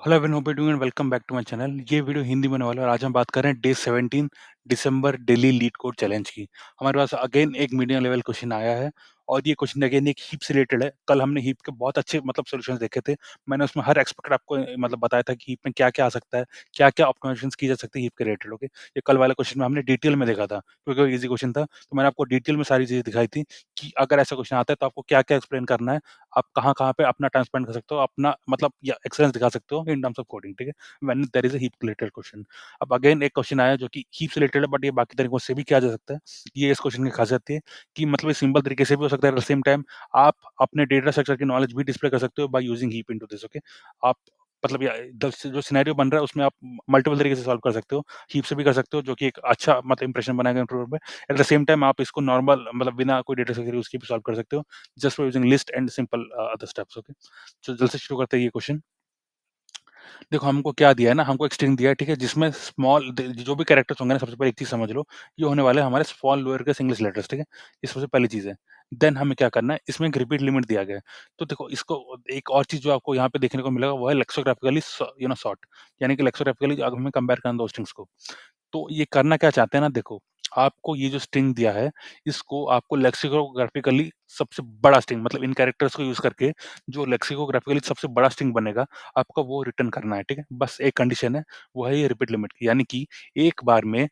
Hello everyone, hope you doing and welcome back to my channel. ये video Hindi में होने वाला है और आज हम बात कर रहे हैं डे 17 दिसंबर डेली लीड कोड चैलेंज की। हमारे पास अगेन एक मीडियम लेवल क्वेश्चन आया है और ये क्वेश्चन अगेन एक हीप से रिलेटेड है। कल हमने हीप के बहुत अच्छे सॉल्यूशंस देखे थे। मैंने उसमें हर एस्पेक्ट आपको बताया था कि हीप में क्या-क्या आ सकता है, क्या-क्या ऑप्टिमाइजेशंस की जा सकती है हीप के रिलेटेड। ओके, ये कल वाले क्वेश्चन में हमने डिटेल में देखा था क्योंकि वो ईज़ी क्वेश्चन था। तो मैंने आपको डिटेल में सारी चीज़ें दिखाई थी कि अगर ऐसा क्वेश्चन आता है तो आपको क्या-क्या एक्सप्लेन करना है, आप कहाँ-कहाँ पे अपना टाइम स्पेंड कर सकते हो, अपना या एक्सीलेंस दिखा सकते हो इन टर्म्स ऑफ कोडिंग, ठीक है? When there is a heap related question. अब अगेन एक क्वेश्चन आया जो कि हीप से रिलेटेड है बट ये बाकी तरीकों से भी किया जा सकता है। ये इस क्वेश्चन की खासियत है कि ये सिंपल तरीके से भी हो सकता है, एट द सेम टाइम आप अपने डेटा स्ट्रक्चर की नॉलेज भी डिस्प्ले कर सकते हो by using heap into this. Okay, आप या जो सिनेरियो बन रहा है उसमें आप मल्टीपल तरीके से सॉल्व कर सकते हो। हीप से भी कर सकते हो जो कि एक अच्छा इंप्रेशन बनाएगा इंटरव्यू में। एट द सेम टाइम आप इसको नॉर्मल बिना कोई डेटा स्ट्रक्चर यूज़ किए भी सॉल्व कर सकते हो just for using list and simple other steps. Okay, तो जल्द से शुरू करते हैं ये क्वेश्चन। देखो हमको क्या दिया है ना, हमको एक स्ट्रिंग दिया है, ठीक है? जिसमें स्मॉल द जो भी कैरेक्टर्स होंगे ना, सबसे पहले एक चीज़ समझ लो, ये होने वाले हैं हमारे small lower case English letters, ठीक है? ये सबसे पहली चीज़ है। देन हमें क्या करना है, इसमें एक रिपीट लिमिट दिया गया है। तो देखो इसको एक और चीज़ जो आपको यहाँ पे देखने को मिलेगा वो है लेक्सिकोग्राफिकली सॉर्ट, यानी कि लेक्सिकोग्राफिकली अगर हमें कंपेयर करना 2 स्ट्रिंग्स को। तो ये करना क्या चाहते हैं ना, देखो, आपको ये जो स्ट्रिंग दिया है, इसको आपको लेक्सिकोग्राफिकली सबसे बड़ा स्ट्रिंग इन कैरेक्टर्स को यूज़ करके जो लेक्सिकोग्राफिकली सबसे बड़ा स्ट्रिंग बनेगा, आपको वो रिटर्न करना है, ठीक है? बस एक कंडीशन है, वो है ये रिपीट लिमिट की, यानी कि एक बार में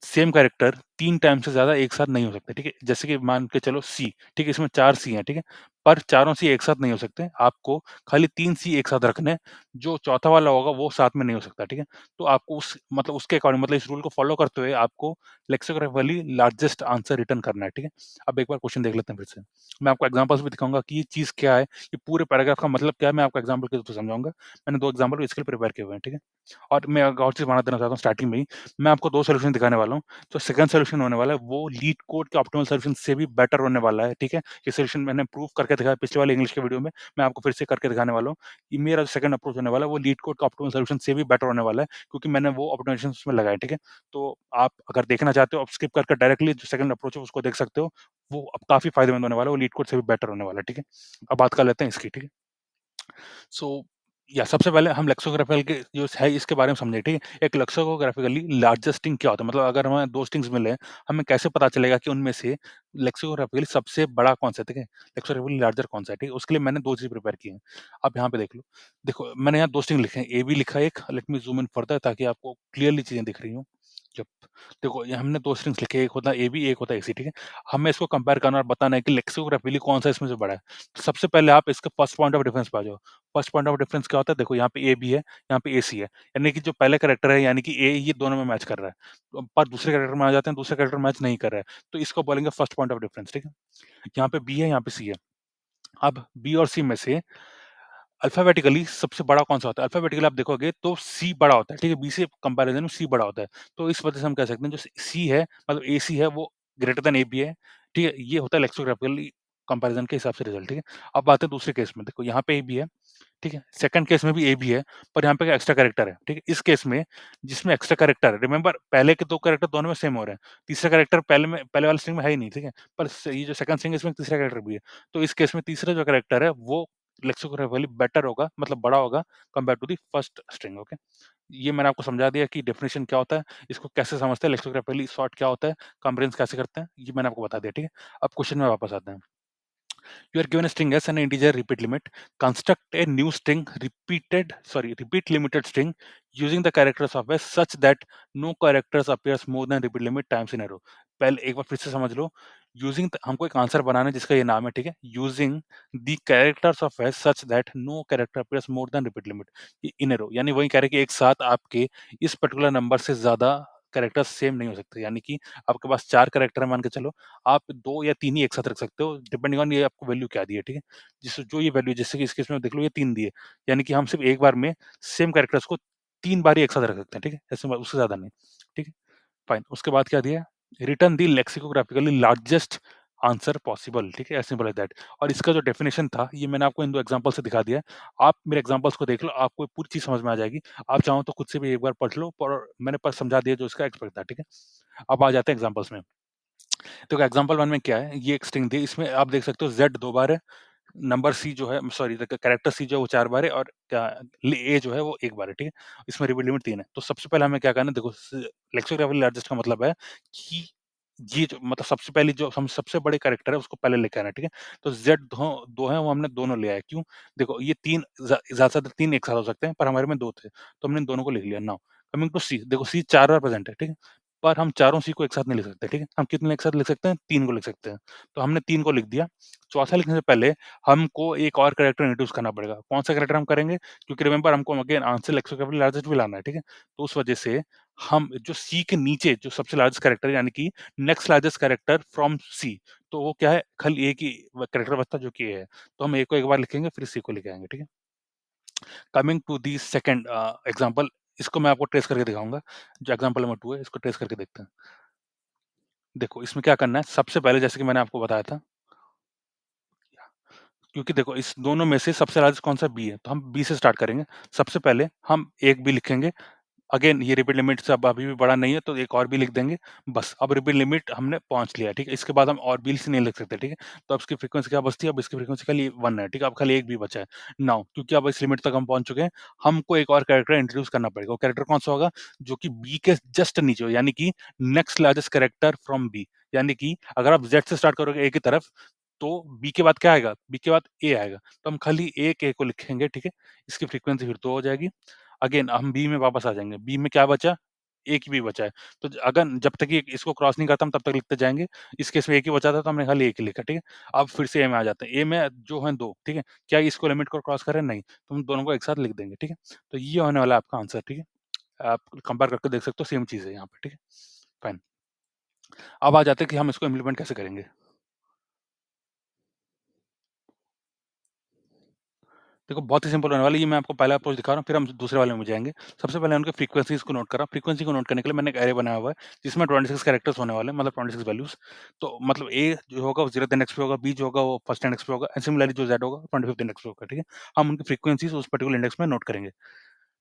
सेम कैरेक्टर 3 टाइम से ज़्यादा एक साथ नहीं हो सकते, ठीक है? जैसे कि मान के चलो सी, ठीक है? इसमें 4 सी हैं, ठीक है? पर चारों सी एक साथ नहीं हो सकते, आपको खाली 3 सी एक साथ रखने हैं, जो चौथा वाला होगा वो साथ में नहीं हो सकता, ठीक है? तो आपको उस उसके अकॉर्डिंग इस रूल को फॉलो करते हुए आपको लेक्सिकोग्राफिकली लार्जेस्ट आंसर रिटर्न करना है, ठीक है? अब एक बार क्वेश्चन देख लेते हैं फिर से। मैं आपको एग्ज़ाम्पल्स भी दिखाऊँगा कि ये चीज़ क्या है, ये पूरे पैराग्राफ का मतलब क्या है, मैं आपको एग्ज़ाम्पल के थ्रू समझाऊँगा। मैंने 2 एग्ज़ाम्पल भी इसके लिए प्रिपेयर किए हुए हैं, ठीक है? और मैं एक और चीज़ बता देना चाहता हूँ स्टार्टिंग में ही, मैं आपको 2 सॉल्यूशन दिखाने वाला हूँ। जो सेकंड सॉल्यूशन होने वाला है वो लीड कोड के ऑप्टिमल सॉल्यूशन से भी बेटर होने वाला है, ठीक है? ये सॉल्यूशन मैंने प्रूव करके दिखाया पिछले वाले इंग्लिश के वीडियो में, मैं आपको फिर से करके दिखाने वाला हूँ। कि मेरा जो सेकंड अप्रोच होने वाला है वो लीड कोड के ऑप्टिमल सॉल्यूशन से भी बेटर होने वाला है, क्योंकि मैंने वो ऑप्टिमाइज़ेशन उसमें लगाए, ठीक है? तो आप अगर देखना चाहते हो, आप स्किप करके डायरेक्टली जो सेकंड अप्रोच है उसको देख सकते हो। वो अब काफ़ी फ़ायदेमंद होने वाला है, वो लीड कोड से भी बेटर होने वाला है, ठीक है? अब बात कर लेते हैं इसकी, ठीक है? सो सबसे पहले हम लेक्सिकोग्राफिकल के जो है इसके बारे में समझे, ठीक है? एक लेक्सिकोग्राफिकली लार्जेस्ट स्ट्रिंग क्या होता है? अगर हमें 2 स्ट्रिंग्स मिले हैं, हमें कैसे पता चलेगा कि उनमें से लेक्सिकोग्राफिकली सबसे बड़ा कौन-सा है, ठीक है? लेक्सिकोग्राफिकली लार्जर कौन-सा है, ठीक है? उसके लिए मैंने 2 चीज़ प्रिपेयर की हैं। आप यहाँ पे देख लो। देखो मैंने यहाँ 2 स्ट्रिंग लिखे हैं, ए बी लिखा है एक, let me zoom in further ताकि आपको क्लियरली चीज़ें दिख रही हों। जब देखो ये हमने 2 स्ट्रिंग्स लिखे हैं, एक होता है एबी, एक होता है एसी, ठीक है? हमें इसको कंपेयर करना और बताना है कि लेक्सिकोग्राफिकली कौन-सा इसमें से बड़ा है। तो सबसे पहले आप इसका फर्स्ट पॉइंट ऑफ डिफरेंस पे आ जाओ। फर्स्ट पॉइंट ऑफ डिफरेंस क्या होता है? देखो यहाँ पे ए बी है, यहाँ पे ए सी है। यानी कि जो पहले कैरेक्टर है यानी कि ए ये दोनों में मैच कर रहा है। पर दूसरे कैरेक्टर में आ जाते हैं, दूसरा कैरेक्टर मैच नहीं कर रहा है। तो इसको बोलेंगे फर्स्ट पॉइंट ऑफ डिफरेंस, ठीक है? यहाँ पे बी है, यहाँ पे सी है। अब बी और सी में से अल्फाबेटिकली सबसे बड़ा कौन-सा होता है? अल्फाबेटिकली आप देखोगे तो सी बड़ा होता है, ठीक है? बी से कंपैरिज़न में सी बड़ा होता है। तो इस वजह से हम कह सकते हैं जो सी है एसी है वो ग्रेटर दैन एबी है, ठीक है? ये होता है लेक्सिकोग्राफिकली कंपैरिज़न के हिसाब से रिज़ल्ट, ठीक है? अब आते हैं दूसरे केस में, देखो यहाँ पे एबी है, ठीक है? सेकंड केस में भी ए बी है, पर यहाँ पे एक्स्ट्रा कैरेक्टर है, ठीक है? इस केस में जिसमें एक्स्ट्रा कैरेक्टर है, रिमेंबर पहले के 2 कैरेक्टर दोनों में सेम हो रहे हैं। तीसरा कैरेक्टर पहले वाले स्ट्रिंग में है ही नहीं, ठीक है? पर स ये जो सेकंड स्ट्रिंग है इसमें तीसरा कैरेक्टर भी है। तो इस केस में तीसरा जो कैरेक्टर है वो लेक्सिकोग्राफिकली बेटर होगा, बड़ा होगा compared to the first string, okay? ये मैंने आपको समझा दिया कि डेफिनिशन क्या होता है, इसको कैसे समझते हैं, लेक्सिकोग्राफिकली सॉर्ट क्या होता है, कंप्रेहेंस कैसे करते हैं, ये मैंने आपको बता दिया, ठीक है? अब क्वेश्चन में वापस आते हैं। You are given a string s and an integer repeat limit. Construct a new repeat limited string using the characters of s such that no characters appears more than repeat limit times in a row. पहले एक बार फिर से समझ लो। हमको एक answer बनाना है जिसका ये नाम है, ठीक है? Using the characters of s such that no character appears more than repeat limit in a row, यानी वही कह रहे हैं कि एक साथ आपके इस पर्टिकुलर नंबर से ज़्यादा कैरेक्टर्स सेम नहीं हो सकते। यानी कि आपके पास 4 कैरेक्टर है मान के चलो, आप 2 या 3 ही एक साथ रख सकते हो, डिपेंडिंग ऑन ये आपको वैल्यू क्या दी है, ठीक है? जो ये वैल्यू जैसे कि इस केस में देख लो ये 3 दी है, यानी कि हम सिर्फ़ एक बार में सेम कैरेक्टर्स को 3 बार ही एक साथ रख सकते हैं, ठीक है? उससे ज़्यादा नहीं, ठीक है? फाइन, उसके बाद क्या दिया है? Return the lexicographically largest answer possible, ठीक है? As simple as that. और इसका जो डेफिनिशन था, ये मैंने आपको इन 2 एग्ज़ाम्पल से दिखा दिया है। आप मेरे एग्ज़ाम्पल्स को देख लो, आपको पूरी चीज़ समझ में आ जाएगी। आप चाहो तो खुद से भी एक बार पढ़ लो, पर मैंने पर समझा दिया जो इसका एक्सपेक्ट था, ठीक है? अब आ जाते हैं एग्ज़ाम्पल्स में। तो एग्ज़ाम्पल 1 में क्या है, ये एक स्ट्रिंग दी, इसमें आप देख सकते हो ज़ेड 2 बार है, नंबर सी जो है सॉरी द कैरेक्टर सी जो है वो 4 बार है और क्या ए जो है वो 1 बार है, ठीक है? इसमें रिपीट लिमिट 3 है। तो सबसे पहले हमें क्या करना है देखो लेक्सिकोग्राफिकली लार्जेस्ट का मतलब है कि ये जो मतलब सबसे पहले जो हम सबसे बड़े कैरेक्टर है उसको पहले लेके आना है, ठीक है? तो ज़ेड 2 हैं वो हमने दोनों ले आए, क्यों? देखो ये 3 ज़्यादा से ज़्यादा 3 एक साथ हो सकते हैं पर हमारे में 2 थे, तो हमने इन दोनों को लिख लिया। नाउ कमिंग टू सी देखो सी 4 बार प्रेज़ेंट है, ठीक है? पर हम चारों सी को एक साथ नहीं लिख सकते, ठीक है? हम कितने एक साथ लिख सकते हैं? 3 को लिख सकते हैं। तो हमने 3 को लिख दिया। चौथा लिखने से पहले हमको एक और कैरेक्टर इंट्रोड्यूस करना पड़ेगा। कौन-सा कैरेक्टर हम करेंगे? क्योंकि रिमेंबर हमको अगेन आंसर लेक्सिकोग्राफिकली लार्जेस्ट भी लाना है, ठीक है? तो उस वजह से हम जो सी के नीचे जो सबसे लार्जेस्ट कैरेक्टर है यानी कि नेक्स्ट लार्जेस्ट कैरेक्टर फ्रॉम सी, तो वो क्या है? खाली एक ही कैरेक्टर बचता है जो कि ए है। तो हम ए को एक बार लिखेंगे फिर सी को लेके आएँगे, ठीक है? Coming to the second example इसको मैं आपको ट्रेस करके दिखाऊँगा। जो एग्ज़ाम्पल नंबर 2 है इसको ट्रेस करके देखते हैं। देखो इसमें क्या करना है सबसे पहले जैसे कि मैंने आपको बताया था क्योंकि देखो इस दोनों में से सबसे लार्जेस्ट कौन-सा बी है, तो हम बी से स्टार्ट करेंगे। सबसे पहले हम एक बी लिखेंगे अगेन ये रिपीट लिमिट से अब अभी भी बड़ा नहीं है तो एक और भी लिख देंगे, बस अब रिपीट लिमिट हमने पहुँच लिया, ठीक है? इसके बाद हम और भी से नहीं लिख सकते, ठीक है? तो अब इसकी फ्रीक्वेंसी क्या बचती है? अब इसकी फ्रीक्वेंसी खाली 1 है, ठीक है? अब खाली 1 भी बचा है। नाउ क्योंकि अब इस लिमिट तक हम पहुँच चुके हैं, हमको एक और कैरेक्टर इंट्रोड्यूस करना पड़ेगा। वो कैरेक्टर कौन-सा होगा? जो कि बी के जस्ट नीचे हो, यानी कि next largest character from b. यानी कि अगर आप ज़ेड से स्टार्ट करोगे ए की तरफ, तो बी के बाद क्या आएगा? बी के बाद ए आएगा। तो हम खाली एक ए को लिखेंगे, ठीक है? इसकी फ्रीक्वेंसी फिर 2 हो जाएगी। अगेन हम बी में वापस आ जाएँगे। बी में क्या बचा? एक ही बी बचा है। तो अगर जब तक ये इसको क्रॉस नहीं करता हम तब तक लिखते जाएँगे। इस केस में एक ही बचा था तो हमने खाली एक ही लिखा, ठीक है? अब फिर से ए में आ जाते हैं। ए में जो हैं 2, ठीक है? क्या इसको लिमिट को क्रॉस कर रहे हैं? नहीं। तो हम दोनों को एक साथ लिख देंगे, ठीक है? तो ये होने वाला है आपका आंसर, ठीक है? आप कंपेयर करके देख सकते हो सेम चीज़ है यहाँ पे, ठीक है? फाइन। अब आ जाते हैं कि हम इसको इम्प्लीमेंट कैसे करेंगे? देखो, बहुत ही सिंपल होने वाला है, ये मैं आपको पहला अप्रोच दिखा रहा हूँ, फिर हम दूसरे वाले में जाएँगे। सबसे पहले उनके फ्रीक्वेंसीज़ को नोट करा, फ्रीक्वेंसी को नोट करने के लिए मैंने एक अरे बनाया हुआ है, जिसमें 26 कैरेक्टर्स होने वाले हैं, मतलब 26 वैल्यूज़। तो मतलब ए जो होगा वो 0th इंडेक्स पे होगा, बी जो होगा वो 1st इंडेक्स पे होगा एंड सिमिलरली जो ज़ेड होगा 25th इंडेक्स पे होगा, ठीक है? हम उनकी फ्रीक्वेंसीज़ उस पर्टिकुलर इंडेक्स में नोट करेंगे।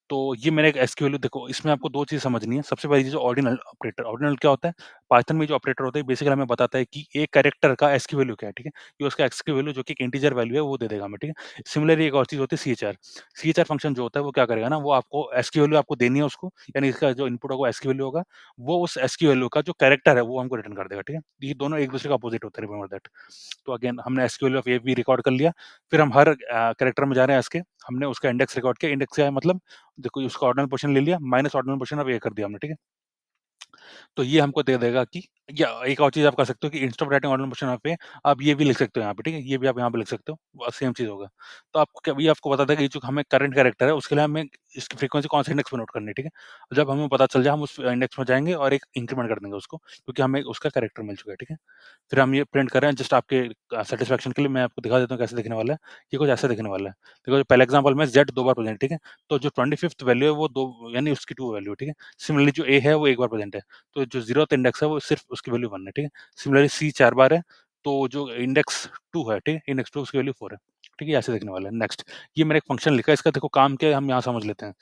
तो ये मेरा एक एसक्यू वैल्यू देखो इसमें आपको 2 चीज़ समझनी है। सबसे पहली चीज़ ऑर्डिनल ऑपरेटर। ऑर्डिनल क्या होता है? पाइथन में जो ऑपरेटर होता है बेसिकली हमें बताता है कि एक कैरेक्टर का एसक्यू वैल्यू क्या है, ठीक है? ये उसका एसक्यू वैल्यू जो कि एक इंटीजर वैल्यू है वो दे देगा हमें, ठीक है? सिमिलरली एक और चीज़ होती है सीएचआर। सीएचआर फंक्शन जो होता है वो क्या करेगा ना वो आपको एसक्यू वैल्यू आपको देनी है उसको यानी इसका जो इनपुट होगा एसक्यू वैल्यू होगा, वो उस एसक्यू वैल्यू का जो कैरेक्टर है वो हमको रिटर्न कर देगा, ठीक है? ये दोनों एक दूसरे का अपोजिट होते हैं रिमेंबर दैट। तो अगेन हमने एसक्यू वैल्यू ऑफ ए भी रिकॉर्ड कर लिया। फिर हम हर कैरेक्टर में जा रहे हैं इसके, हमने उसका इंडेक्स रिकॉर्ड किया। इंडेक्स क्या है मतलब देखो उसका ऑर्डिनल पोज़ीशन ले लिया, माइनस ऑर्डिनल पोज़ीशन अब ये कर दिया हमने, ठीक है? तो ये हमको दे देगा कि या एक और चीज़ आप कर सकते हो कि instead of writing ordinal position यहाँ पे आप ये भी लिख सकते हो यहाँ पे, ठीक है? ये भी आप यहाँ पे लिख सकते हो, सेम चीज़ होगा। तो आपको क्या ये आपको बताता है कि जो हमें करंट कैरेक्टर है उसके लिए हमें इसकी फ्रीक्वेंसी कौन से इंडेक्स पे नोट करनी है, ठीक है? जब हमें पता चल जाए हम उस इंडेक्स में जाएँगे और एक इंक्रीमेंट कर देंगे उसको, क्योंकि हमें उसका कैरेक्टर मिल चुका है, ठीक है? फिर हम ये प्रिंट कर रहे हैं जस्ट आपके सैटिस्फैक्शन के लिए मैं आपको दिखा देता हूँ कैसे दिखने वाला है। ये कुछ ऐसा दिखने वाला है। देखो जो पहला एग्ज़ाम्पल में ज़ेड 2 बार प्रेज़ेंट ठीक है? तो जो 25th वैल्यू है वो 2 यानी उसकी 2 वैल्यू है, ठीक है? सिमिलरली जो ए है वो 1 बार प्रेज़ेंट है। तो जो 0th इंडेक्स है वो सिर्फ़ उसकी वैल्यू 1 है, ठीक है? सिमिलरली सी 4 बार है, तो जो इंडेक्स 2 है, ठीक है? इंडेक्स 2 उसकी वैल्यू 4 है। ठीक है? ऐसे दिखने वाला है। नेक्स्ट ये मैंने एक फ़ंक्शन लिखा है इसका देखो काम क्या है हम यहाँ समझ लेते हैं।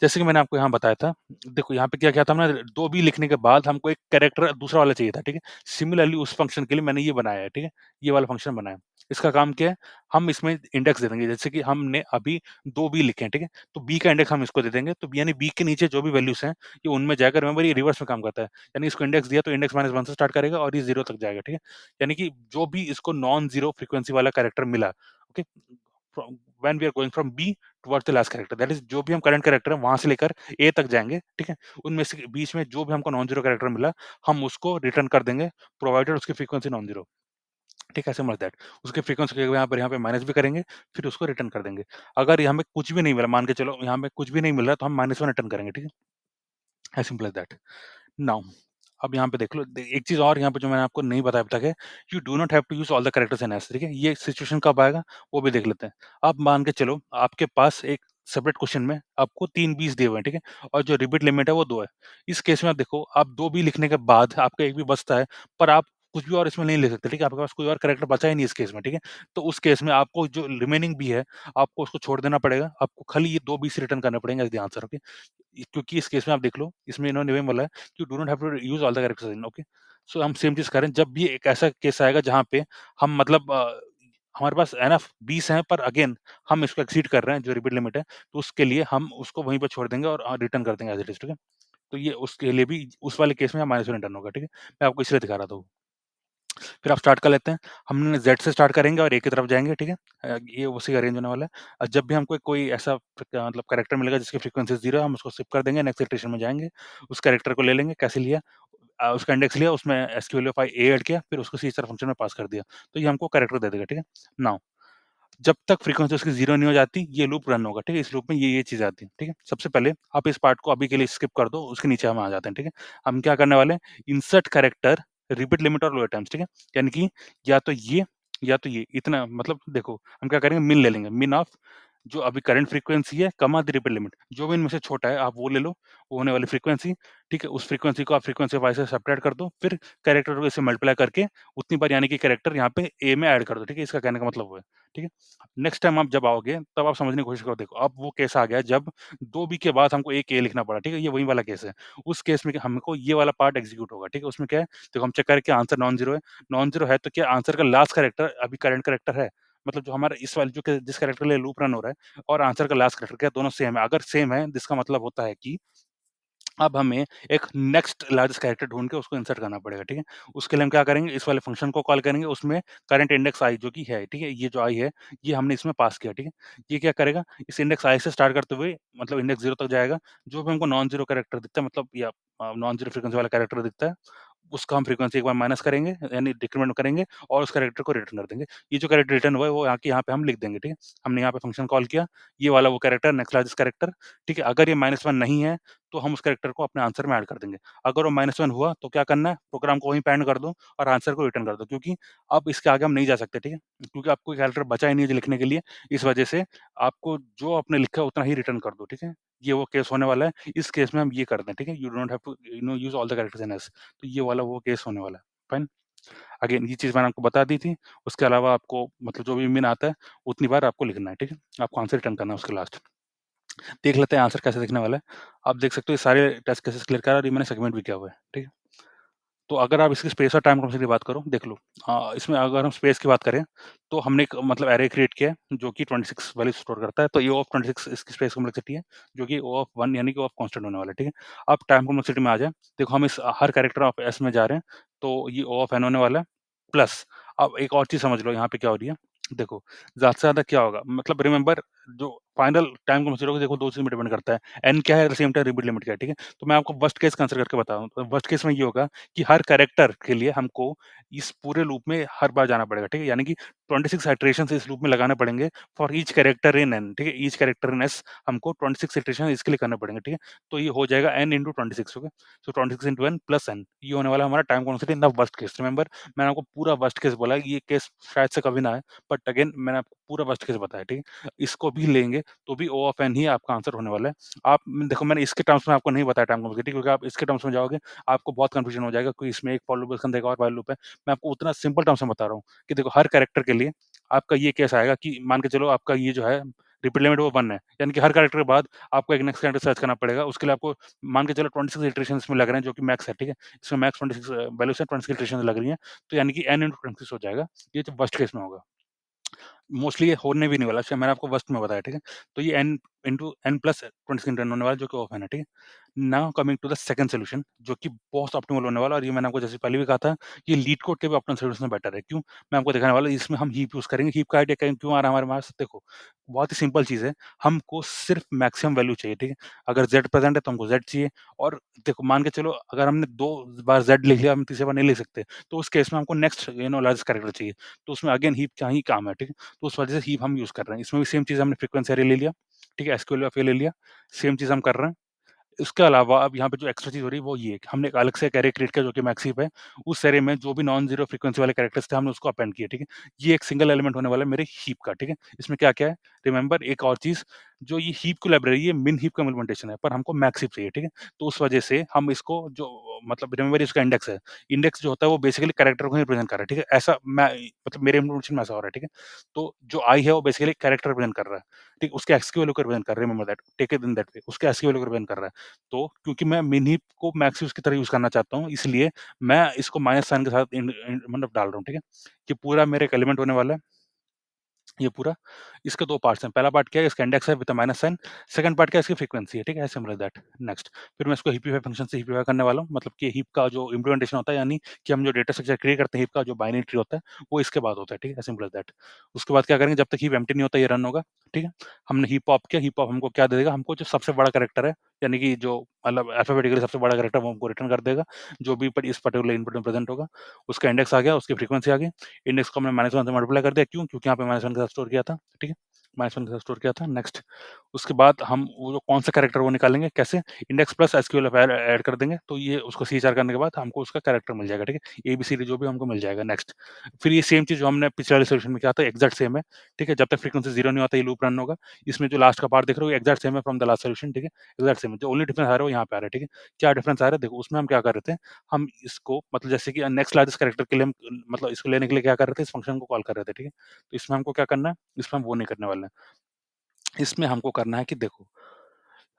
जैसे कि मैंने आपको यहाँ बताया था, देखो यहाँ पे क्या किया था हमने 2 बी लिखने के बाद हमको एक कैरेक्टर दूसरा वाला चाहिए था, ठीक है? सिमिलरली उस फ़ंक्शन के लिए मैंने ये बनाया है, ठीक है? ये वाला फ़ंक्शन बनाया है। इसका काम क्या है? हम इसमें इंडेक्स दे देंगे, जैसे कि हमने अभी 2 बी लिखे हैं, ठीक है? तो बी का इंडेक्स हम इसको दे देंगे, तो यानी बी के नीचे जो भी वैल्यूज़ हैं, ये उनमें जाकर रिमेंबर ये रिवर्स में काम करता है। यानी इसको इंडेक्स दिया तो इंडेक्स -1 से स्टार्ट करेगा और ये 0 तक जाएगा, ठीक है? यानी कि जो भी इसको नॉन ज़ीरो फ्रीक्वेंसी वाला कैरेक्टर मिला, okay? From when we are going from b towards the last character that is जो भी हम करंट कैरेक्टर है वहाँ से लेकर ए तक जाएँगे, ठीक है? उनमें से बीच में जो भी हमको नॉन ज़ीरो कैरेक्टर मिला, हम उसको रिटर्न कर देंगे प्रोवाइडेड उसकी फ्रीक्वेंसी नॉन ज़ीरो, ठीक है? समझ दैट। उसकी फ्रीक्वेंसी को यहाँ पे माइनस भी करेंगे, फिर उसको रिटर्न कर देंगे। अगर यहाँ पे कुछ भी नहीं मिला, मान के चलो यहाँ पे कुछ भी नहीं मिल रहा तो हम -1 रिटर्न करेंगे, ठीक है? As simple as that. Now अब यहाँ पे देख लो एक चीज़ और यहाँ पे जो मैंने आपको नहीं बताया अभी तक है, you do not have to use all the characters in s ठीक है? ये सिचुएशन कब आएगा वो भी देख लेते हैं। अब मान के चलो आपके पास एक सेपरेट क्वेश्चन में आपको 3 बीस दिए हुए हैं, ठीक है? और जो रिपीट लिमिट है वो 2 है। इस केस में आप देखो आप 2 बी लिखने के बाद आपका 1 भी बचता है, पर आप कुछ भी और इसमें नहीं लिख सकते, ठीक है? आपके पास कोई और कैरेक्टर बचा ही नहीं इस केस में, ठीक है? तो उस केस में आपको जो रिमेनिंग बी है, आपको उसको छोड़ देना पड़ेगा। आपको खाली ये 2 बी से रिटर्न करने पड़ेंगे एज़ द आंसर ओके? क्योंकि इस केस में आप देख लो, इसमें इन्होंने ये बोला है you do not have to use all the characters in okay. So हम सेम चीज़ करें जब भी एक ऐसा केस आएगा जहाँ पे हम मतलब हमारे पास एनफ 20 हैं पर अगेन हम इसको एक्सीड कर रहे हैं जो रिपीट लिमिट है, तो उसके लिए हम उसको वहीं पे छोड़ देंगे और रिटर्न कर देंगे एज़ इट इज़, ठीक है? तो ये उसके लिए भी उस वाले केस में -1 रिटर्न होगा, ठीक है? मैं आपको इसलिए दिखा रहा था वो। फिर आप स्टार्ट कर लेते हैं। हमने ज़ेड से स्टार्ट करेंगे और ए की तरफ जाएँगे, ठीक है? ये उसी का रेंज होने वाला है। जब भी हमको कोई ऐसा मतलब कैरेक्टर मिलेगा जिसकी फ्रीक्वेंसी 0 है, हम उसको स्किप कर देंगे, नेक्स्ट इटरेशन में जाएँगे। उस कैरेक्टर को ले लेंगे, कैसे लिया? उसका इंडेक्स लिया, उसमें एसक्यूएलफाई ए ऐड किया, फिर उसको सी स्टार फंक्शन में पास कर दिया। तो ये हमको कैरेक्टर दे देगा, ठीक है? नाउ जब तक फ्रीक्वेंसी उसकी 0 नहीं हो जाती, ये लूप रन होगा, ठीक है? इस लूप में ये चीज़ें आती हैं, ठीक है? सबसे पहले आप इस पार्ट को अभी के लिए स्किप कर दो, उसके नीचे हम आ जाते हैं, ठीक है? हम क्या करने वाले हैं, इंसर्ट कैरेक्टर, रिपीट लिमिट और लोअर टाइम्स, ठीक है? यानी कि या तो ये या तो ये, इतना मतलब देखो, हम क्या करेंगे मिन ले लेंगे, मिन ऑफ जो अभी करंट फ्रीक्वेंसी है, कमा द रिपीट लिमिट, जो भी इनमें से छोटा है, आप वो ले लो, वो होने वाली फ्रीक्वेंसी, ठीक है? उस फ्रीक्वेंसी को आप फ्रीक्वेंसी वाइज़ से सबट्रैक्ट कर दो, फिर कैरेक्टर को इससे मल्टीप्लाई करके उतनी बार यानी कि कैरेक्टर यहाँ पे ए में ऐड कर दो, ठीक है? इसका कहने का मतलब वो है, ठीक है? नेक्स्ट टाइम आप जब आओगे, तब आप समझने की कोशिश करो, देखो अब वो केस आ गया जब 2 बी के बाद हमको एक ए लिखना पड़ा, ठीक है? ये वही वाला केस है। उस केस में क्या हमको ये वाला पार्ट एग्ज़ीक्यूट होगा, ठीक है? उसमें क्या है, देखो हम चेक करें कि आंसर नॉन ज़ीरो है, नॉन ज़ीरो है तो क्या आंसर का लास्ट कैरेक्टर अभी करंट कैरेक्टर है? मतलब जो हमारा इस वाले जो कि जिस कैरेक्टर के लिए लूप रन हो रहा है और आंसर का लास्ट कैरेक्टर क्या दोनों सेम है? अगर सेम है, जिसका मतलब होता है कि अब हमें एक नेक्स्ट लार्जेस्ट कैरेक्टर ढूँढ के उसको इंसर्ट करना पड़ेगा, ठीक है? उसके लिए हम क्या करेंगे, इस वाले फंक्शन को कॉल करेंगे, उसमें करंट इंडेक्स i जो कि है, ठीक है? ये जो i है, ये हमने इसमें पास किया, ठीक है? ये क्या करेगा, इस इंडेक्स i से स्टार्ट करते हुए मतलब इंडेक्स 0 तक जाएगा, जो भी हमको नॉन ज़ीरो कैरेक्टर दिखता है मतलब या नॉन ज़ीरो फ्रीक्वेंसी वाला कैरेक्टर दिखता है, उसका हम फ्रीक्वेंसी एक बार माइनस करेंगे, यानी डिक्रीमेंट करेंगे और उस कैरेक्टर को रिटर्न कर देंगे। ये जो कैरेक्टर रिटर्न हुआ है, वो यहाँ पे हम लिख देंगे, ठीक है? हमने यहाँ पे फंक्शन कॉल किया, ये वाला वो कैरेक्टर नेक्स्ट लार्जेस्ट कैरेक्टर, ठीक है? अगर ये -1 नहीं है, तो हम उस कैरेक्टर को अपने आंसर में ऐड कर देंगे। अगर वो -1 हुआ तो क्या करना है, प्रोग्राम को वहीं पे एंड कर दो और आंसर को रिटर्न कर दो क्योंकि अब इसके आगे हम नहीं जा सकते, ठीक है? क्योंकि अब कोई कैरेक्टर बचा ही नहीं है जो लिखने के लिए, इस वजह से आपको जो आपने लिखा है उतना ही रिटर्न कर दो, ठीक है? ये वो केस होने वाला है, इस केस में हम ये कर दें, ठीक है? You don't have to use all the characters in s तो ये वाला वो केस होने वाला है, फाइन? अगेन ये चीज़ मैंने आपको बता दी थी, उसके अलावा आपको मतलब जो भी मिन आता है, उतनी बार आपको लिखना है, ठीक है? आपको आंसर रिटर्न करना है उसके लास्ट। देख लेते हैं आंसर कैसे दिखने वाला है। आप देख सकते हो ये सारे टेस्ट केसेस क्लियर करा और ये मैंने सेगमेंट भी किया हुआ है, ठीक है? तो अगर आप इसकी स्पेस और टाइम कॉम्प्लेक्सिटी की बात करो, देख लो इसमें अगर हम स्पेस की बात करें, तो हमने एक मतलब एरे क्रिएट किया है, जो कि 26 वैल्यू स्टोर करता है, तो ए ऑफ 26 इसकी स्पेस कॉम्प्लेक्सिटी है, जो कि ओ ऑफ 1 यानी कि ओ ऑफ कांस्टेंट होने वाला है, ठीक है? अब टाइम कॉम्प्लेक्सिटी में आ जाएँ, देखो हम इस हर कैरेक्टर ऑफ एस में जा रहे हैं, तो ये ओ ऑफ एन होने वाला है, प्लस अब एक और चीज़ समझ लो यहाँ पे क्या हो रही है, देखो, ज़्यादा से ज़्यादा क्या होगा, मतलब रिमेंबर जो फाइनल टाइम कॉम्प्लेक्सिटी होगा देखो 2 चीज़ में डिपेंड करता है, एन क्या है, at the same time repeat limit क्या है, ठीक है? तो मैं आपको वर्स्ट केस कंसीडर करके बता रहा हूँ, तो वर्स्ट केस में ये होगा कि हर कैरेक्टर के लिए हमको इस पूरे लूप में हर बार जाना पड़ेगा, ठीक है? यानी कि 26 इटरेशंस इस लूप में लगाने पड़ेंगे for each character in an, ठीक है? ईच कैरेक्टर इन एस हमको 26 इटरेशन इसके लिए करने पड़ेंगे, ठीक है? तो ये हो जाएगा n इंटू 26 ओके? सो 26 इंटू n प्लस n ये होने वाला है हमारा time constant in the worst case. Remember मैंने आपको पूरा वर्स्ट केस बोला है, ये केस शायद से कभी ना आए, बट अगेन मैंने आपको पूरा वर्स्ट केस बताया, ठीक है? इसको भी लेंगे तो भी O ऑफ n ही आपका आंसर होने वाला है। आप देखो मैंने इसके टर्म्स में आपको नहीं बताया टाइम कॉम्प्लेक्सिटी क्योंकि आप इसके टर्म्स में जाओगे आपको बहुत कन्फ्यूजन हो जाएगा क्योंकि इसमें एक फॉर लूप है, इसके अंदर एक और व्हाइल लूप है। मैं आपको उतना सिंपल टर्म्स में बता रहा हूँ कि देखो हर कैरेक्टर के लिए आपका ये केस आएगा कि मान के चलो आपका ये जो है रिपीट लिमिट वो 1 है। यानी कि हर कैरेक्टर के बाद आपको एक नेक्स्ट कैरेक्टर सर्च करना पड़ेगा। उसके लिए आपको मान के चलो 26 इटरेशन इसमें लग रहे हैं जो कि मैक्स है, ठीक है? इसमें मैक्स 26 वैल्यूज़ है, 26 इटरेशंस लग रही हैं। तो यानी कि n इंटू 26 हो जाएगा। ये तो वर्स्ट केस में होगा। मोस्टली ये होने भी नहीं वाला, शायद मैंने आपको फर्स्ट में बताया, ठीक है? तो ये n into n plus 20 run होने वाला है, जो कि ऑफ है, ठीक है? Now coming to the second solution जो कि बहुत ऑप्टिमल होने वाला है और ये मैंने आपको जैसे पहले भी कहा था, ये लीड कोड के भी ऑप्टिमल सॉल्यूशन बेटर है। क्यों? मैं आपको दिखाने वाला हूँ, इसमें हम हीप यूज़ करेंगे। हीप का आइडिया क्यों आ रहा है हमारे पास? देखो, बहुत ही सिंपल चीज़ है, हमको सिर्फ मैक्सिमम वैल्यू चाहिए, ठीक है? अगर z प्रेज़ेंट है तो हमको z चाहिए और देखो मान के चलो अगर हमने 2 बार z लिख लिया, हम तीसरी बार नहीं लिख सकते, तो उस केस में हमको नेक्स्ट लार्जेस्ट कैरेक्टर चाहिए। तो उसमें अगेन हीप का ही काम है, ठीक है? तो उस वजह से हीप हम यूज़ कर रहे हैं। इसमें भी सेम चीज़ हमने फ्रीक्वेंसी एरे ले लिया, ठीक है? एसक्यूएल ऑफ ए ले लिया, सेम चीज़ हम कर रहे हैं। इसके अलावा अब यहाँ पे जो एक्स्ट्रा चीज़ हो रही है वो ये है कि हमने एक अलग से एक एरे क्रिएट किया जो कि मैक्स हीप है। उस एरे में जो भी नॉन ज़ीरो फ्रीक्वेंसी वाले कैरेक्टर्स थे हमने उसको अपेंड किया, ठीक है? ये एक सिंगल एलिमेंट होने वाला है मेरे हीप का, ठीक है? इसमें क्या-क्या है? रिमेंबर एक और चीज़ जो ये हीप की लाइब्रेरी है मिन हीप का इम्प्लीमेंटेशन है, पर हमको मैक्स हीप चाहिए, ठीक है? तो उस वजह से हम इसको जो मतलब रिमेंबर इसका इंडेक्स है। इंडेक्स जो होता है वो बेसिकली कैरेक्टर को ही रिप्रेजेंट कर रहा है, ठीक है? ऐसा मैं मतलब मेरे इम्प्लीमेंटेशन में ऐसा हो रहा है, ठीक है? तो जो आई है वो बेसिकली कैरेक्टर रिप्रेजेंट कर रहा है, ठीक? उसके एक्स की वैल्यू को रिप्रेजेंट कर रहा है, remember that, take it in that way उसके एक्स की वैल्यू को रिप्रेजेंट कर रहा है। तो क्योंकि मैं मिनी को मैक्सिमम की तरह यूज़ करना चाहता हूँ, इसलिए मैं इसको माइनस साइन के साथ इन इन मतलब डाल रहा हूँ, ठीक है? ये पूरा मेरा एक एलिमेंट होने वाला है। ये पूरा इसके 2 पार्ट्स हैं। पहला पार्ट क्या है, इसका इंडेक्स है with a minus sign, second part क्या है, इसकी फ्रीक्वेंसी है, ठीक है? Simple as that. नेक्स्ट, फिर मैं इसको हिपिफाई फंक्शन से हिपिफाई करने वाला हूँ, मतलब कि हीप का जो इम्प्लीमेंटेशन होता है, यानी कि हम जो डेटा स्ट्रक्चर क्रिएट करते हैं हीप का जो बाइनरी ट्री होता है, वो इसके बाद होता है, ठीक है? Simple as that. उसके बाद क्या करेंगे, जब तक हीप एम्प्टी नहीं होता ये रन होगा, ठीक है? हमने हीप पॉप किया, हीप पॉप हमको क्या दे देगा, हमको जो सबसे बड़ा कैरेक्टर है, यानी कि जो मतलब अल्फाबेटिकली सबसे बड़ा कैरेक्टर वो हमको रिटर्न कर देगा, जो भी पर इस पर्टिकुलर इनपुट में प्रेज़ेंट होगा। उसका इंडेक्स आ गया, उसकी फ्रीक्वेंसी आ गई। इंडेक्स को हमने -1 से मल्टीप्लाई कर दिया, क्यों? क्योंकि यहाँ पे -1 के साथ स्टोर किया था, ठीक है? -1 के साथ स्टोर किया था। नेक्स्ट, उसके बाद हम वो जो कौन सा कैरेक्टर वो निकालेंगे, कैसे? Index plus SQL add add कर देंगे, तो ये उसको सीएचआर करने के बाद हमको उसका कैरेक्टर मिल जाएगा, ठीक है? एबीसीडी जो भी हमको मिल जाएगा। नेक्स्ट, फिर ये सेम चीज़ जो हमने पिछले वाले सॉल्यूशन में किया था, एग्ज़ैक्ट सेम है, ठीक है? जब तक फ्रीक्वेंसी 0 नहीं होता ये लूप रन होगा। इसमें जो लास्ट का पार्ट देख रहे हो एग्ज़ैक्ट सेम है फ्रॉम द लास्ट सॉल्यूशन, ठीक है? एग्ज़ैक्ट सेम है। जो ओनली डिफरेंस आ रहा है वो यहाँ पे आ रहा है, ठीक है? क्या डिफरेंस आ रहा है देखो, उसमें हम क्या कर रहे थे, हम इसको मतलब जैसे कि नेक्स्ट लार्जेस्ट कैरेक्टर के लिए हम मतलब इसको लेने के लिए क्या कर रहे थे, इस फंक्शन को कॉल कर रहे थे, ठीक है? तो इसमें हमको क्या करना है, इसमें हम वो नहीं करने वाले हैं। इसमें हमको करना है कि देखो,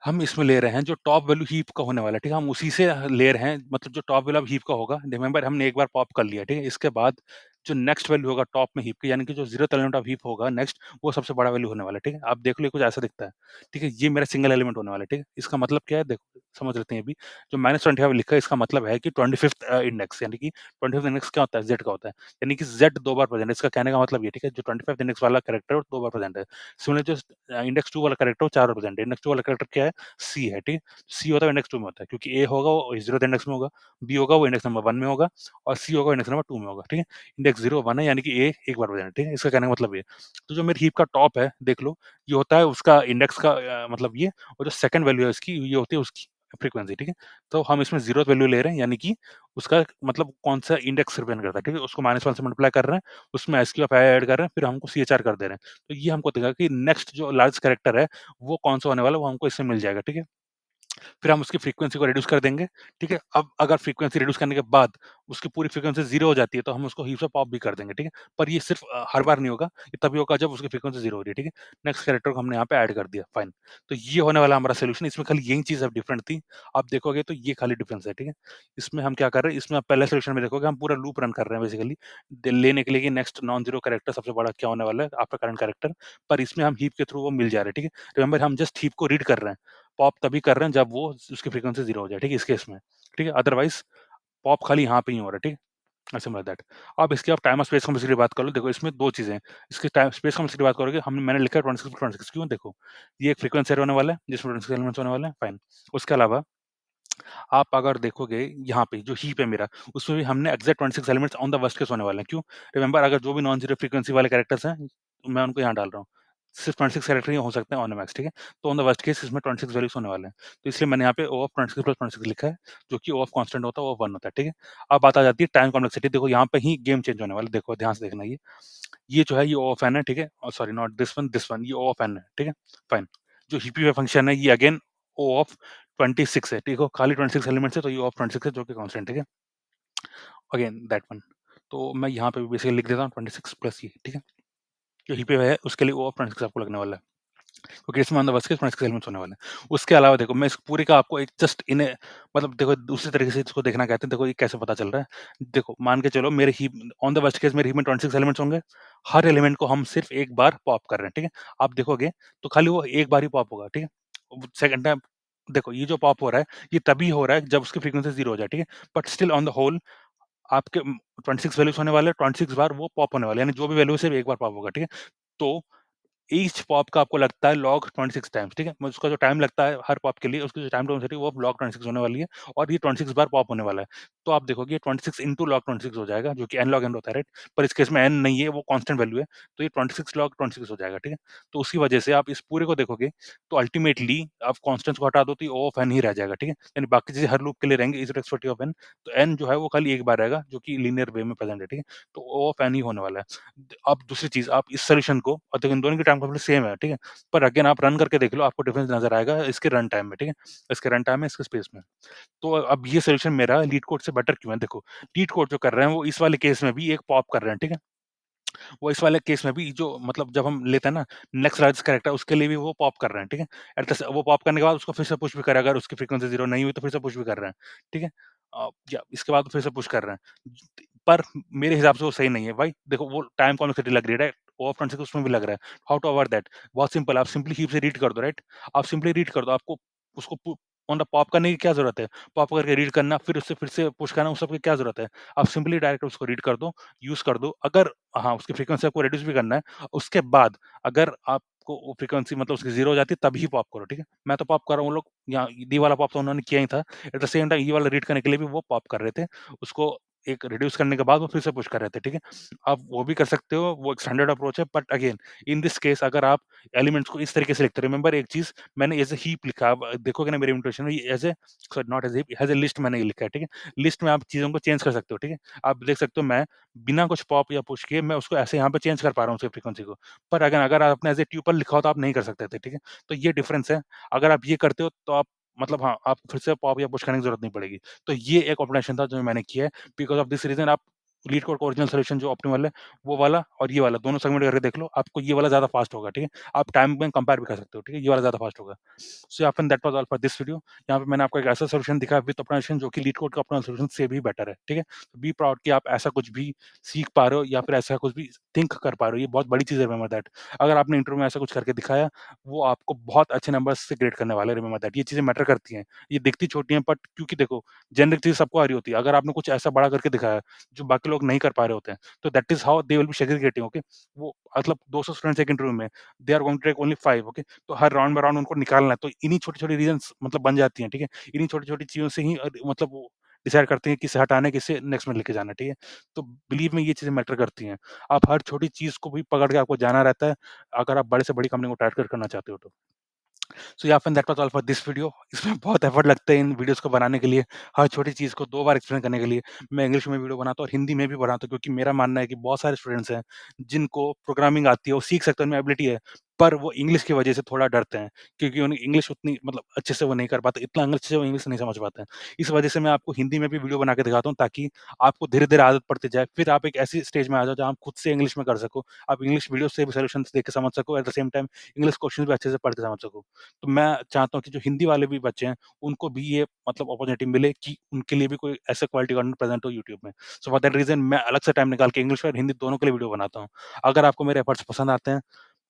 हम इसमें ले रहे हैं जो टॉप वैल्यू हीप का होने वाला है, ठीक है? हम उसी से ले रहे हैं, मतलब जो टॉप वैल्यू अब हीप का होगा, रिमेंबर हमने एक बार पॉप कर लिया, ठीक है? इसके बाद जो नेक्स्ट वैल्यू होगा टॉप में हीप की, यानी कि जो 0th एलिमेंट ऑफ हीप होगा नेक्स्ट, वो सबसे बड़ा वैल्यू होने वाला है, ठीक है? आप देख लो ये कुछ ऐसा दिखता है, ठीक है? ये मेरा सिंगल एलिमेंट होने वाला है, ठीक है? इसका मतलब क्या है देखो, समझ लेते हैं अभी। जो -25 लिखा है इसका मतलब है कि 25th इंडेक्स, यानी कि 25th इंडेक्स क्या होता है? ज़ेड का होता है। यानी कि ज़ेड 2 बार प्रेज़ेंट है, इसका कहने का मतलब ये, ठीक है? जो 25th इंडेक्स वाला कैरेक्टर है वो 2 बार प्रेज़ेंट है। सिमिलर जो इंडेक्स 2 वाला कैरेक्टर है वो 4 बार प्रेज़ेंट है। इंडेक्स 2 वाला कैरेक्टर क्या है? सी है, ठीक है? सी होता है इंडेक्स 2 में होता है, क्योंकि ए होगा वो 0th इंडेक्स में होगा, बी होगा वो इंडेक्स नंबर 1 में होगा और सी होगा इंडेक्स नंबर 2 में होगा, ठीक है? इंडेक्स 0 1 है, यानी कि ए एक बार प्रेज़ेंट है, ठीक है? इसका कहने का मतलब ये। तो जो मेरी हीप का टॉप है, देख लो, ये होता है उसका इंडेक्स का मतलब ये, और जो सेकंड वैल्यू है इसकी, ये होती है उसकी फ्रीक्वेंसी, ठीक है? तो हम इसमें 0th वैल्यू ले रहे हैं, यानी कि उसका मतलब कौन-सा इंडेक्स रिप्रेजेंट करता है, ठीक है? उसको -1 से मल्टीप्लाई कर रहे हैं, उसमें एसक्यू ऑफ आई ऐड कर रहे हैं, फिर हमको सीएचआर कर दे रहे हैं। तो ये हमको देगा कि नेक्स्ट जो लार्जेस्ट कैरेक्टर है, वो कौन-सा होने वाला है, वो हमको इससे मिल जाएगा, ठीक है? फिर हम उसकी फ्रीक्वेंसी को रिड्यूस कर देंगे, ठीक है? अब अगर फ्रीक्वेंसी रिड्यूस करने के बाद उसकी पूरी फ्रीक्वेंसी 0 हो जाती है, तो हम उसको हीप से पॉप भी कर देंगे, ठीक है? पर ये सिर्फ़ हर बार नहीं होगा, ये तभी होगा जब उसकी फ्रीक्वेंसी 0 हो रही है, ठीक है? नेक्स्ट कैरेक्टर को हमने यहाँ पे ऐड कर दिया, फाइन। तो ये होने वाला हमारा सॉल्यूशन, इसमें खाली यही चीज़ अब डिफरेंट थी। आप देखोगे तो ये खाली डिफरेंस है, ठीक है? इसमें हम क्या कर रहे हैं, इसमें आप पहले सॉल्यूशन में देखोगे हम पूरा लूप रन कर रहे हैं बेसिकली, लेने के लिए कि नेक्स्ट नॉन ज़ीरो कैरेक्टर सबसे बड़ा क्या होने वाला है, आपका करंट कैरेक्टर, पर इसमें हम हीप के थ्रू वो मिल जा रहा है, ठीक है? रिमेंबर हम जस्ट हीप को रीड कर रहे हैं। पॉप तभी कर रहे हैं जब वो उसकी फ्रीक्वेंसी 0 हो जाए, ठीक है? इस केस में, ठीक है? अदरवाइज़ पॉप खाली यहाँ पे ही हो रहा है, ठीक है? Simple as that. अब इसकी आप टाइम और स्पेस कॉम्प्लेक्सिटी की बात कर लो, देखो इसमें 2 चीज़ें हैं। इसकी टाइम स्पेस कॉम्प्लेक्सिटी की बात करोगे, हमने मैंने लिखा है 26/26, क्यों? देखो, ये एक फ्रीक्वेंसी एरे होने वाला है, जिसमें 26 एलिमेंट्स होने वाले हैं, फाइन। उसके अलावा आप अगर देखोगे यहाँ पे जो हीप है मेरा, उसमें भी हमने exact 26 elements on the worst case होने वाले हैं, क्यों? रिमेंबर अगर जो भी नॉन ज़ीरो फ्रीक्वेंसी वाले कैरेक्टर्स हैं, मैं उनको यहाँ डाल रहा हूँ। सिर्फ़ 26 कैरेक्टर ही हो सकते हैं ऑन मैक्स, ठीक है? तो ऑन द वर्स्ट केस इसमें 26 वैल्यूज़ होने वाले हैं। तो इसलिए मैंने यहाँ पे O ऑफ 26 प्लस 26 लिखा है, जो कि O ऑफ कांस्टेंट होता है, वो 1 होता है, ठीक है? अब बात आ जाती है टाइम कॉम्प्लेक्सिटी, देखो यहाँ पे ही गेम चेंज होने वाला है, देखो ध्यान से देखना ये। ये जो है ये O ऑफ n है, ठीक है? सॉरी नॉट दिस वन ये O ऑफ n है, ठीक है? फाइन। जो हीपी फंक्शन है ये अगेन O ऑफ 26 है, ठीक है? खाली 26 एलिमेंट्स है तो ये O ऑफ 26 है जो कि कांस्टेंट, ठीक है? Again that one. तो मैं यहाँ पे भी बेसिकली लिख देता हूँ 26 प्लस ये, ठीक है? जो हीपी है उसके लिए O ऑफ 26 आपको लगने वाला है। क्योंकि इसमें on the worst case 26 elements होने वाले हैं। उसके अलावा देखो मैं इस पूरे का आपको एक जस्ट इन ए मतलब देखो दूसरे तरीके से इसको देखना कहते हैं, देखो ये कैसे पता चल रहा है। देखो मान के चलो मेरे heap on the worst case मेरे हीप में 26 एलिमेंट्स होंगे। हर एलिमेंट को हम सिर्फ एक बार पॉप कर रहे हैं, ठीक है? आप देखोगे तो खाली वो एक बार ही पॉप होगा, ठीक है? सेकंड टाइम देखो ये जो पॉप हो रहा है, ये तभी हो रहा है जब उसकी फ्रीक्वेंसी 0 हो जाए, ठीक है? But still on the whole आपके 26 वैल्यूज़ होने वाले हैं, 26 बार वो पॉप होने वाले हैं, यानी जो भी वैल्यू है सिर्फ एक बार पॉप होगा, ठीक है? तो ईच पॉप का आपको लगता है लॉग 26 टाइम्स, ठीक है? मतलब उसका जो टाइम लगता है हर पॉप के लिए, उसकी जो टाइम डोमेंसिटी वो अब लॉग 26 होने वाली है और ये 26 बार पॉप होने वाला है। तो आप देखोगे ये 26 इंटू लॉग 26 हो जाएगा, जो कि n log n होता है, राइट? पर इस केस में n नहीं है, वो कांस्टेंट वैल्यू है, तो ये 26 लॉग 26 हो जाएगा, ठीक है? तो उसकी वजह से आप इस पूरे को देखोगे, तो अल्टीमेटली आप कांस्टेंट्स को हटा दो तो ये O ऑफ n ही रह जाएगा, ठीक है? यानी बाकी चीज़ें हर लूप के लिए रहेंगी इज़ रिस्पेक्टिव ऑफ n, तो n जो है वो खाली एक बार रहेगा, जो कि लीनियर वे में प्रेज़ेंट है, ठीक है? तो O ऑफ n ही होने वाला है। अब दूसरी चीज़ आप इस सॉल्यूशन को और देखो इन दोनों की टाइम कॉम्प्लेक्स सेम है, ठीक है? पर अगेन आप रन करके देख लो, आपको डिफरेंस नज़र आएगा इसके रन टाइम में, ठीक है? इसके रन टाइम में, इसके स्पेस में। तो अब ये सॉल्यूशन मेरा लीड कोड से बेटर क्यों है? देखो, लीड कोड जो कर रहे हैं वो इस वाले केस में भी एक पॉप कर रहे हैं, ठीक है? वो इस वाले केस में भी जो मतलब जब हम लेते हैं ना नेक्स्ट लार्जेस्ट कैरेक्टर उसके लिए भी वो पॉप कर रहे हैं, ठीक है? एट द स वो पॉप करने के बाद उसको फिर से पुश भी कर रहा है, अगर उसकी फ्रीक्वेंसी 0 नहीं हुई तो फिर से पुश भी कर रहे हैं, ठीक है? या इसके बाद फिर से पुश कर रहे हैं। पर मेरे हिसाब से वो सही नहीं है भाई। देखो वो टाइम कॉम्प्लेक्सिटी लग रही है, राइट? ओवर फ्रंट उसमें भी लग रहा है। How to avoid that? बहुत सिंपल, आप सिंपली हीप से रीड कर दो, राइट? आप सिंपली रीड कर दो, आपको उसको मतलब पॉप करने की क्या ज़रूरत है? पॉप करके रीड करना, फिर उससे फिर से पुश करना, उस सब की क्या ज़रूरत है? आप सिंपली डायरेक्ट उसको रीड कर दो, यूज़ कर दो। अगर हाँ, उसकी फ्रीक्वेंसी आपको रिड्यूस भी करना है, उसके बाद अगर आपको वो फ्रीक्वेंसी मतलब उसकी 0 हो जाती है, तभी पॉप करो, ठीक है? मैं तो पॉप कर रहा हूँ, वो लोग यहाँ डी वाला पॉप तो उन्होंने किया ही था। एट द सेम टाइम ई वाला रीड करने के लिए भी वो पॉप कर रहे थे। उसको एक रिड्यूस करने के बाद वो फिर से पुश कर रहे थे, ठीक है? आप वो भी कर सकते हो, वो एक स्टैंडर्ड अप्रोच है, but again in this case अगर आप एलिमेंट्स को इस तरीके से लिखते हो, रिमेंबर एक चीज़ मैंने एज़ अ हीप लिखा, आप देखोगे ना मेरे इन्विटेशन में, ये as a sorry not as a heap, as a list मैंने ये लिखा है, ठीक है? लिस्ट में आप चीज़ों को चेंज कर सकते हो, ठीक है? आप देख सकते हो मैं बिना कुछ पॉप या पुश किए मैं उसको ऐसे यहाँ पे चेंज कर पा रहा हूँ उसकी फ्रीक्वेंसी को। पर अगर अगर आपने एज़ ए ट्यूपल लिखा हो तो आप नहीं कर सकते थे, ठीक है? तो ये डिफरेंस है। अगर आप ये करते हो तो आप मतलब हाँ, आपको फिर से पॉप या पुश करने की ज़रूरत नहीं पड़ेगी। तो ये एक ऑप्टिमाइज़ेशन था जो मैंने किया है। बिकॉज़ ऑफ दिस रीज़न आप लीड कोड का ओरिजिनल सॉल्यूशन जो ऑप्टिमल है, वो वाला और ये वाला दोनों सेगमेंट करके देख लो, आपको ये वाला ज़्यादा फास्ट होगा, ठीक है? आप टाइम में कंपेयर भी कर सकते हो, ठीक है? ये वाला ज़्यादा फास्ट होगा। सो या फिर that was all for this video. यहाँ पे मैंने आपको एक ऐसा सॉल्यूशन दिखाया विद ऑप्टिमाइज़ेशन जो कि लीड कोड का ऑप्टिमल सॉल्यूशन से भी बेटर है, ठीक है? बी प्राउड कि आप ऐसा कुछ भी सीख पा रहे हो या फिर ऐसा कुछ भी थिंक कर पा रहे हो, ये बहुत बड़ी चीज़ है, रिमेंबर दैट। अगर आपने इंटरव्यू में ऐसा कुछ करके दिखाया, वो आपको बहुत अच्छे नंबर्स से ग्रेड करने वाले हैं, रिमेंबर दैट। ये चीज़ें मैटर करती हैं। ये दिखती छोटी हैं बट क्योंकि देखो, जेनेरिक चीज़ सबको आ रही होती है। अगर आपने कुछ ऐसा बड़ा करके दिखाया, जो बाकी लोग नहीं कर पा रहे होते हैं, तो that is how they will be segregating, okay? वो मतलब 200 स्टूडेंट्स एक इंटरव्यू में, they are going to take only 5, okay? तो हर राउंड बाय राउंड उनको निकालना है, तो इन्हीं छोटी-छोटी रीज़न्स मतलब बन जाती हैं, ठीक है? इन्हीं छोटी-छोटी चीज़ों से ही मतलब वो डिसाइड करते हैं किसे हटाना है, किसे नेक्स्ट में लेके जाना है, ठीक है? तो बिलीव मी ये चीज़ें मैटर करती हैं। आप हर छोटी चीज़ को भी पकड़ के आपको जाना रहता है, अगर आप बड़े से बड़ी कंपनी को टारगेट करना चाहते हो तो। सो या फिर that was all for this video. इसमें बहुत एफर्ट लगते हैं इन वीडियोज़ को बनाने के लिए, हर छोटी चीज़ को 2 बार एक्सप्लेन करने के लिए। मैं इंग्लिश में वीडियो बनाता हूँ और हिंदी में भी बनाता हूँ क्योंकि मेरा मानना है कि बहुत सारे स्टूडेंट्स हैं, जिनको प्रोग्रामिंग आती है, वो सीख सकते हैं, उनमें एबिलिटी है, पर वो इंग्लिश की वजह से थोड़ा डरते हैं क्योंकि उन्हें इंग्लिश उतनी मतलब अच्छे से वो नहीं कर पाते, इतना अच्छे से वो इंग्लिश नहीं समझ पाते हैं। इस वजह से मैं आपको हिंदी में भी वीडियो बना के दिखाता हूँ ताकि आपको धीरे-धीरे आदत पड़ती जाए, फिर आप एक ऐसी स्टेज में आ जाओ जहाँ आप खुद से इंग्लिश में कर सको। आप इंग्लिश वीडियो से भी सॉल्यूशंस देख के समझ सको, at the same time English question भी अच्छे से पढ़ के समझ सको। तो मैं चाहता हूँ कि जो हिंदी वाले भी बच्चे हैं, उनको भी ये मतलब अपॉर्च्युनिटी मिले कि उनके लिए भी कोई ऐसा क्वालिटी कंटेंट प्रेज़ेंट हो यूट्यूब में। सो फॉर दैट रीज़न मैं अलग से टाइम निकाल के इंग्लिश और हिंदी दोनों के लिए वीडियो बनाता हूँ। अगर आपको मेरे एफर्ट्स पसंद आते हैं,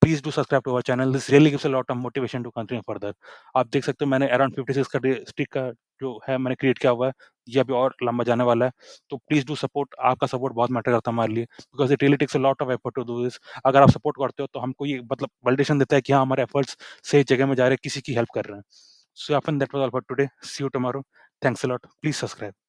please do subscribe to our channel. This really gives a lot of motivation to continue further. आप देख सकते हो मैंने अराउंड 56 का डे स्ट्रिक का जो है मैंने क्रिएट किया हुआ है। ये अभी और लंबा जाने वाला है। तो प्लीज़ डू सपोर्ट। आपका सपोर्ट बहुत मैटर करता है हमारे लिए because it really takes a lot of effort to do this. अगर आप सपोर्ट करते हो तो हमको ये मतलब वैलिडेशन देता है कि हाँ, हमारे एफर्ट्स सही जगह में जा रहे हैं, किसी की हेल्प कर रहे हैं। So often that was all for today. See you tomorrow. Thanks a lot. Please subscribe.